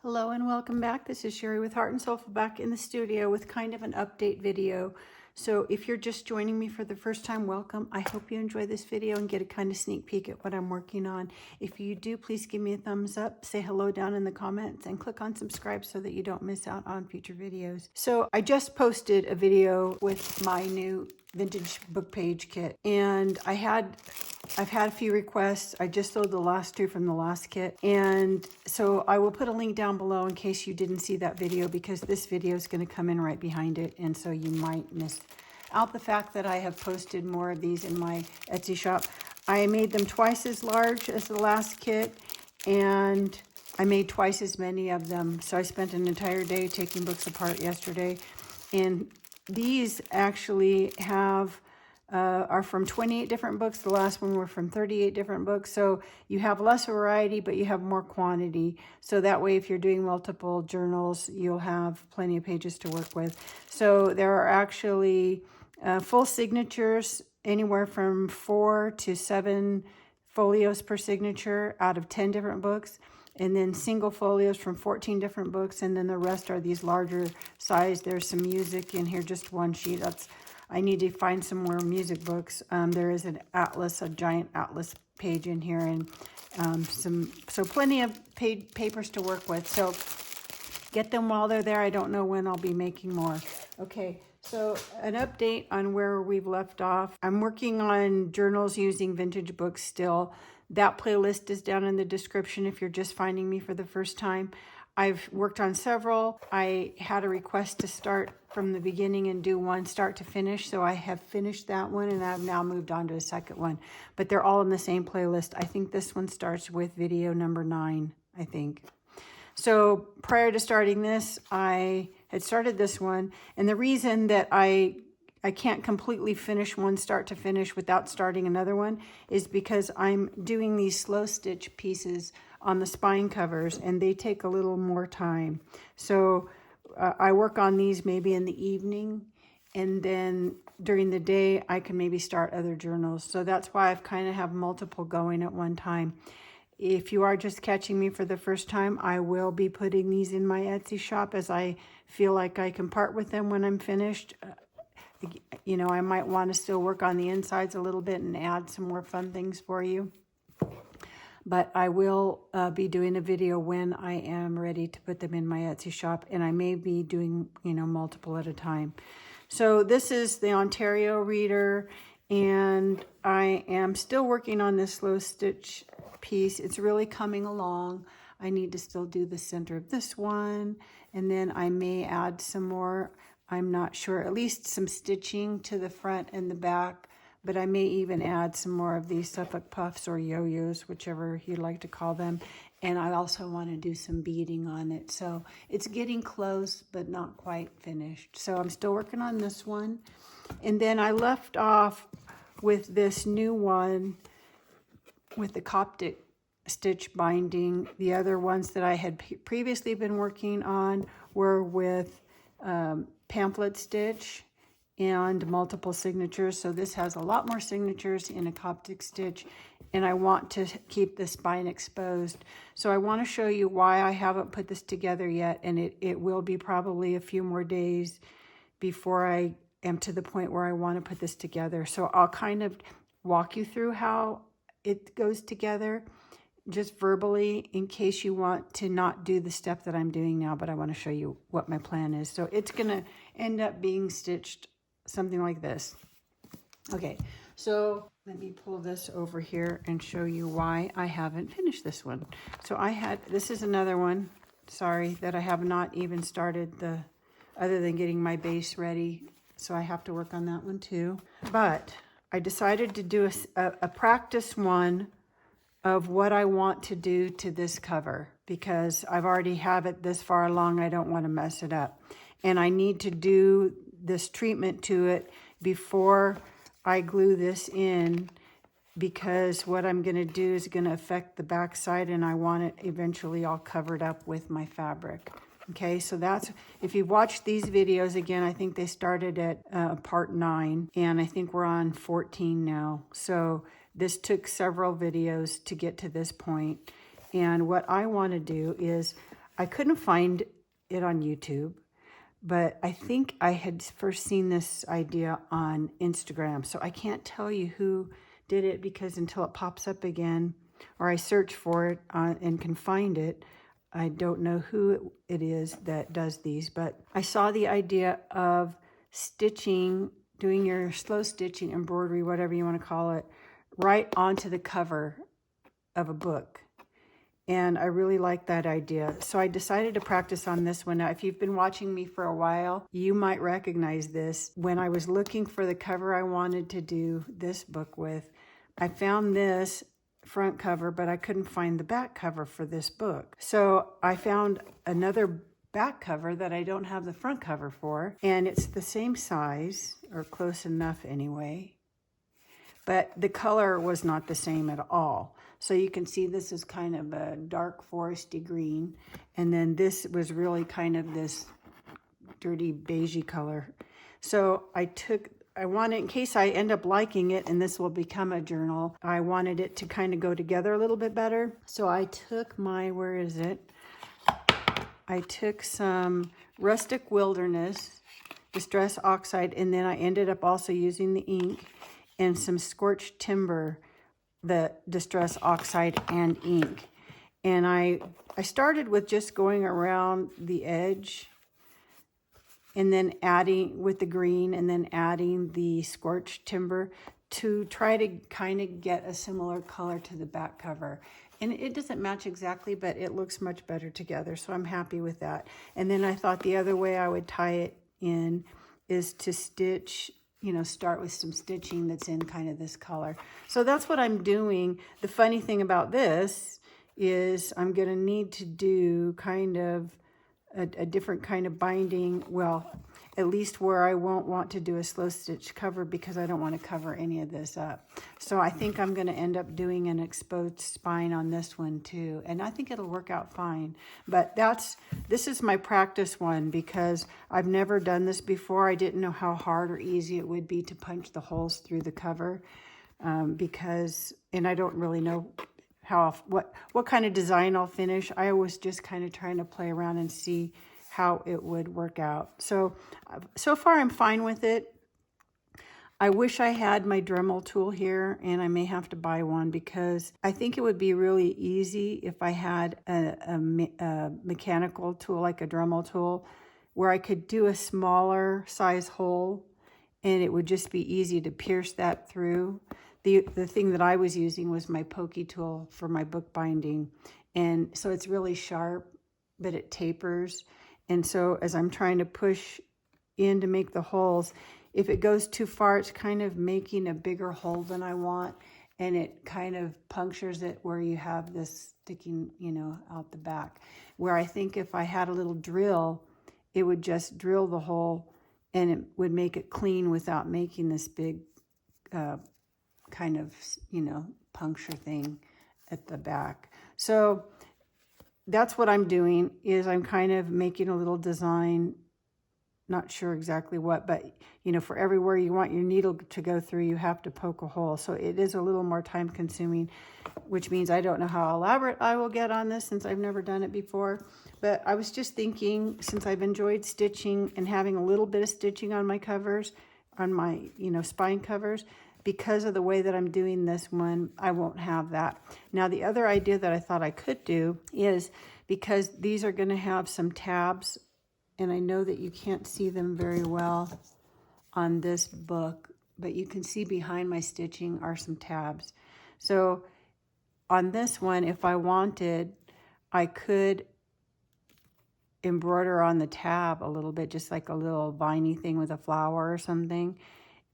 Hello and welcome back. This is Sherry with Heart and Soulful back in the studio with kind of an update video. So if you're just joining me for the first time, welcome. I hope you enjoy this video and get a kind of sneak peek at what I'm working on. If you do, please give me a thumbs up, say hello down in the comments, and click on subscribe so that you don't miss out on future videos. So I just posted a video with my new vintage book page kit, and I've had a few requests. I just sold the last two from the last kit, and so I will put a link down below in case you didn't see that video, because this video is going to come in right behind it, and so you might miss out the fact that I have posted more of these in my Etsy shop. I made them twice as large as the last kit, and I made twice as many of them. So I spent an entire day taking books apart yesterday, and these actually are from 28 different books. The last one were from 38 different books. So you have less variety, but you have more quantity. So that way, if you're doing multiple journals, you'll have plenty of pages to work with. So there are actually full signatures, anywhere from 4 to 7 folios per signature out of 10 different books. And then single folios from 14 different books. And then the rest are these larger size. There's some music in here, just one sheet. I need to find some more music books. There is an atlas, a giant atlas page in here, and so plenty of papers to work with. So get them while they're there. I don't know when I'll be making more. Okay, so an update on where we've left off. I'm working on journals using vintage books still. That playlist is down in the description if you're just finding me for the first time. I've worked on several. I had a request to start from the beginning and do one start to finish, so I have finished that one, and I've now moved on to a second one. But they're all in the same playlist. I think this one starts with video number 9, I think. So prior to starting this, I had started this one, and the reason that I can't completely finish one start to finish without starting another one is because I'm doing these slow stitch pieces on the spine covers, and they take a little more time. So I work on these maybe in the evening, and then during the day I can maybe start other journals. So that's why I've kind of have multiple going at one time. If you are just catching me for the first time, I will be putting these in my Etsy shop as I feel like I can part with them when I'm finished. You know, I might want to still work on the insides a little bit and add some more fun things for you. But I will be doing a video when I am ready to put them in my Etsy shop, and I may be doing, multiple at a time. So this is the Ontario Reader, and I am still working on this slow stitch piece. It's really coming along. I need to still do the center of this one, and then I may add some more. I'm not sure, at least some stitching to the front and the back. But I may even add some more of these Suffolk puffs or yo-yos, whichever you'd like to call them. And I also want to do some beading on it. So it's getting close, but not quite finished. So I'm still working on this one. And then I left off with this new one with the Coptic stitch binding. The other ones that I had previously been working on were with pamphlet stitch and multiple signatures. So this has a lot more signatures in a Coptic stitch, and I want to keep the spine exposed. So I want to show you why I haven't put this together yet, and it will be probably a few more days before I am to the point where I want to put this together. So I'll kind of walk you through how it goes together, just verbally, in case you want to not do the step that I'm doing now, but I want to show you what my plan is. So it's going to end up being stitched something like this. Okay, so let me pull this over here and show you why I haven't finished this one. So this is another one, sorry, that I have not even started other than getting my base ready. So I have to work on that one too. But I decided to do a practice one of what I want to do to this cover, because I've already have it this far along. I don't want to mess it up. And I need to do this treatment to it before I glue this in, because what I'm going to do is going to affect the back side, and I want it eventually all covered up with my fabric. Okay, so that's, if you've watched these videos, again, I think they started at part 9, and I think we're on 14 now. So this took several videos to get to this point. And what I want to do is I couldn't find it on YouTube, but I think I had first seen this idea on Instagram. So I can't tell you who did it because until it pops up again or I search for it and can find it, I don't know who it is that does these. But I saw the idea of stitching, doing your slow stitching, embroidery, whatever you want to call it, right onto the cover of a book. And I really like that idea. So I decided to practice on this one. Now, if you've been watching me for a while, you might recognize this. When I was looking for the cover I wanted to do this book with, I found this front cover, but I couldn't find the back cover for this book. So I found another back cover that I don't have the front cover for, and it's the same size, or close enough anyway, but the color was not the same at all. So you can see this is kind of a dark foresty green, and then this was really kind of this dirty beigey color. So I wanted, in case I end up liking it and this will become a journal, I wanted it to kind of go together a little bit better. So I took where is it? I took some Rustic Wilderness Distress Oxide, and then I ended up also using the ink and some Scorched Timber, the Distress Oxide and ink. And I started with just going around the edge and then adding with the green and then adding the Scorched Timber to try to kind of get a similar color to the back cover. And it doesn't match exactly, but it looks much better together. So I'm happy with that. And then I thought the other way I would tie it in is to stitch, start with some stitching that's in kind of this color. So that's what I'm doing. The funny thing about this is I'm going to need to do kind of a different kind of binding. Well, at least where I won't want to do a slow stitch cover because I don't want to cover any of this up. So I think I'm going to end up doing an exposed spine on this one too. And I think it'll work out fine. But this is my practice one because I've never done this before. I didn't know how hard or easy it would be to punch the holes through the cover and I don't really know what kind of design I'll finish. I was just kind of trying to play around and see how it would work out. So far I'm fine with it. I wish I had my Dremel tool here, and I may have to buy one because I think it would be really easy if I had a mechanical tool like a Dremel tool where I could do a smaller size hole and it would just be easy to pierce that through. The thing that I was using was my pokey tool for my book binding. And so it's really sharp, but it tapers. And so as I'm trying to push in to make the holes, if it goes too far, it's kind of making a bigger hole than I want. And it kind of punctures it where you have this sticking, out the back. Where I think if I had a little drill, it would just drill the hole and it would make it clean without making this big kind of, puncture thing at the back. So that's what I'm doing, is I'm kind of making a little design, not sure exactly what, but, for everywhere you want your needle to go through, you have to poke a hole. So it is a little more time consuming, which means I don't know how elaborate I will get on this since I've never done it before. But I was just thinking, since I've enjoyed stitching and having a little bit of stitching on my covers, on my, spine covers, because of the way that I'm doing this one, I won't have that. Now, the other idea that I thought I could do is, because these are going to have some tabs, and I know that you can't see them very well on this book, but you can see behind my stitching are some tabs. So on this one, if I wanted, I could embroider on the tab a little bit, just like a little viney thing with a flower or something.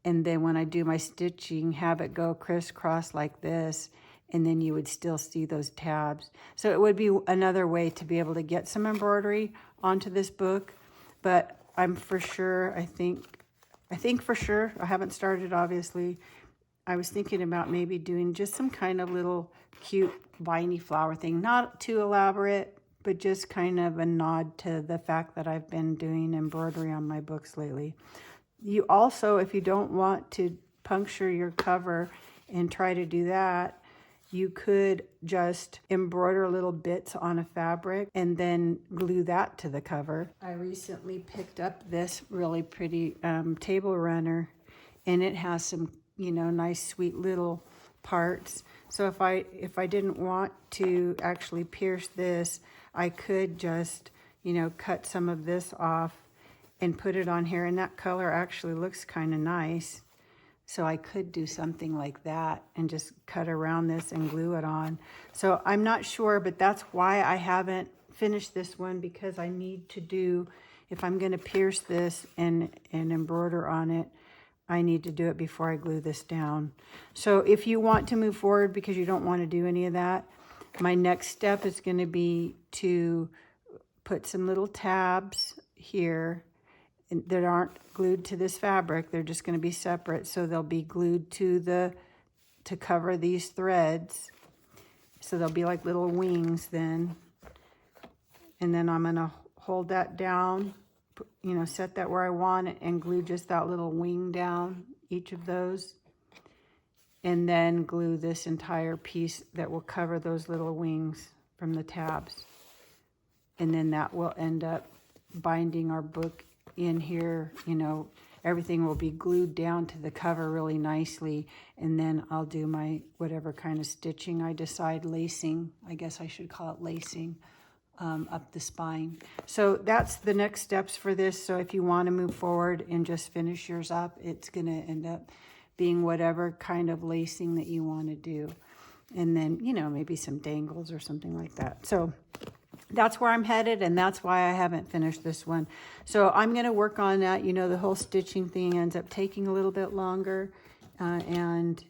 And then when I do my stitching, have it go crisscross like this, and then you would still see those tabs. So it would be another way to be able to get some embroidery onto this book. But I'm for sure, I think for sure, I haven't started obviously. I was thinking about maybe doing just some kind of little cute viney flower thing. Not too elaborate, but just kind of a nod to the fact that I've been doing embroidery on my books lately. You also, if you don't want to puncture your cover and try to do that, you could just embroider little bits on a fabric and then glue that to the cover. I recently picked up this really pretty table runner, and it has some, you know, nice sweet little parts. So if I didn't want to actually pierce this, I could just, you know, cut some of this off and put it on here, and that color actually looks kind of nice. So I could do something like that and just cut around this and glue it on. So I'm not sure, but that's why I haven't finished this one, because I need to do, if I'm going to pierce this and embroider on it, I need to do it before I glue this down. So if you want to move forward because you don't want to do any of that, my next step is going to be to put some little tabs here that aren't glued to this fabric. They're just going to be separate, so they'll be glued to cover these threads. So they'll be like little wings then. And then I'm going to hold that down, you know, set that where I want it, and glue just that little wing down each of those. And then glue this entire piece that will cover those little wings from the tabs. And then that will end up binding our book in here. You know, everything will be glued down to the cover really nicely, and then I'll do my whatever kind of stitching I decide, lacing, I guess I should call it lacing, up the spine. So that's the next steps for this. So if you want to move forward and just finish yours up, it's going to end up being whatever kind of lacing that you want to do, and then, you know, maybe some dangles or something like that. So that's where I'm headed, and that's why I haven't finished this one. So I'm going to work on that. You know, the whole stitching thing ends up taking a little bit longer, and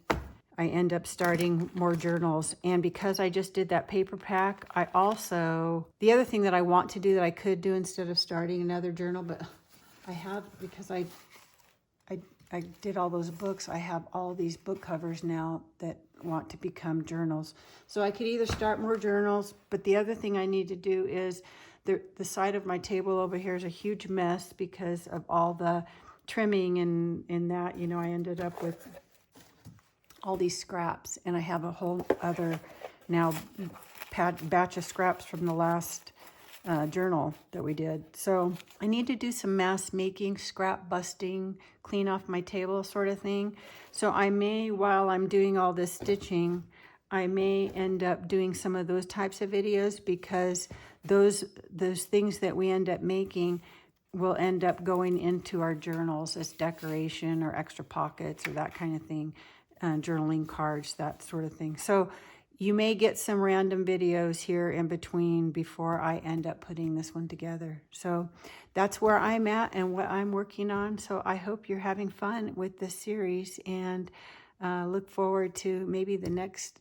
I end up starting more journals. And because I just did that paper pack, I also, the other thing that I want to do that I could do instead of starting another journal, but I have, because I did all those books, I have all these book covers now that want to become journals. So I could either start more journals, but the other thing I need to do is the side of my table over here is a huge mess because of all the trimming and that, you know, I ended up with all these scraps, and I have a whole other now batch of scraps from the last journal that we did. So I need to do some mass making, scrap busting, clean off my table sort of thing. So I may, while I'm doing all this stitching, I may end up doing some of those types of videos, because those things that we end up making will end up going into our journals as decoration or extra pockets or that kind of thing, journaling cards, that sort of thing. So you may get some random videos here in between before I end up putting this one together. So that's where I'm at and what I'm working on. So I hope you're having fun with this series, and look forward to maybe the next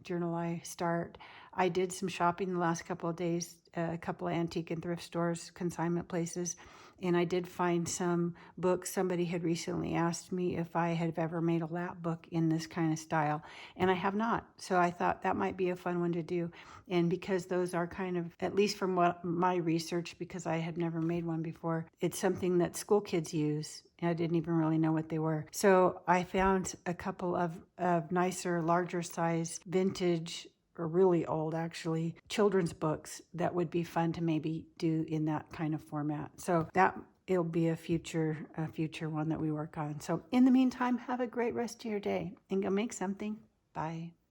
journal I start. I did some shopping the last couple of days, a couple of antique and thrift stores, consignment places, and I did find some books. Somebody had recently asked me if I had ever made a lap book in this kind of style, and I have not. So I thought that might be a fun one to do. And because those are kind of, at least from what my research, because I had never made one before, it's something that school kids use. I didn't even really know what they were. So I found a couple of nicer, larger size vintage, or really old actually, children's books that would be fun to maybe do in that kind of format. So that it'll be a future one that we work on. So in the meantime, have a great rest of your day and go make something. Bye.